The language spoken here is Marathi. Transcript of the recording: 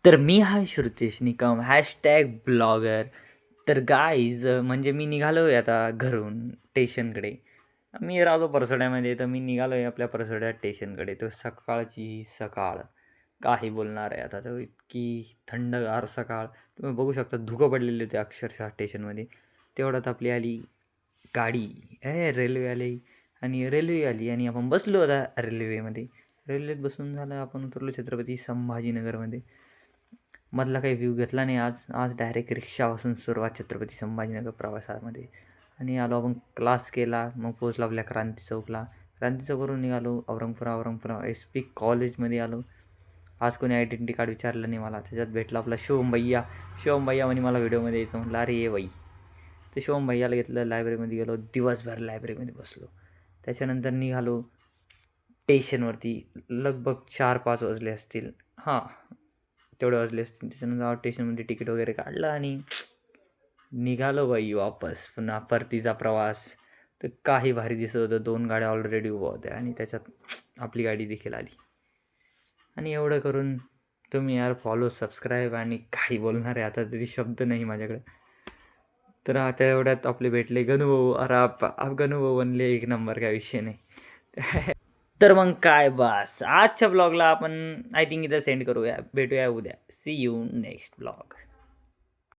तर मी आहे श्रुतेश निकम हॅशटॅग ब्लॉगर. तर गाईज म्हणजे मी निघालो आहे आता घरून स्टेशनकडे. मी राहतो परसोड्यामध्ये, तर मी निघालो आहे आपल्या परसोड्या स्टेशनकडे. तो सकाळची सकाळ काही बोलणार आहे आता. तो इतकी थंडगार सकाळ, तुम्ही बघू शकता धुकं पडलेले होते अक्षरशः स्टेशनमध्ये. तेवढ्यात आपली आली गाडी, रेल्वे आली आणि रेल्वे आली आणि आपण बसलो आता रेल्वेमध्ये. रेल्वेत बसून झालं, आपण उतरलो छत्रपती संभाजीनगरमध्ये. मधला काही व्ह्यू घेतला नाही आज. आज डायरेक्ट रिक्षापासून सुरुवात छत्रपती संभाजीनगर प्रवासामध्ये. आणि आलो आपण, क्लास केला, मग पोचलो आपल्या क्रांती चौकला. क्रांती चौकवरून निघालो औरंगपुरा एस पी कॉलेजमध्ये आलो. आज कोणी आयडेंटिटी कार्ड विचारलं नाही मला. त्याच्यात भेटला आपला शिवम भैया म्हणे मला व्हिडिओमध्ये यायचं. म्हटलं अरे ये बाई. तर शिवम भैयाला घेतलं, लायब्ररीमध्ये गेलो, दिवसभर लायब्ररीमध्ये बसलो. त्याच्यानंतर निघालो स्टेशनवरती. लगभग 4-5 वाजले असतील, हां तेवढे वाजले असतील. त्याच्यानंतर स्टेशनमध्ये तिकीट वगैरे काढलं आणि निघालो बाई वापस पुन्हा परतीचा प्रवास. तर काही भारी दिसत होतं. 2 गाड्या ऑलरेडी उभ्या होत्या आणि त्याच्यात आपली गाडी देखील आली. आणि एवढं करून तुम्ही यार फॉलो, सबस्क्राईब आणि काही बोलणार आहे आता तरी शब्द नाही माझ्याकडे. तर आता एवढ्यात आपले भेटले गणूभाऊ. अरे गणूभाऊ बनले एक नंबर, काय विषय नाही. तर मग काय बस आजच्या ब्लॉगला आपण आय थिंक इथं सेंड करूया. भेटूया उद्या. See you next blog.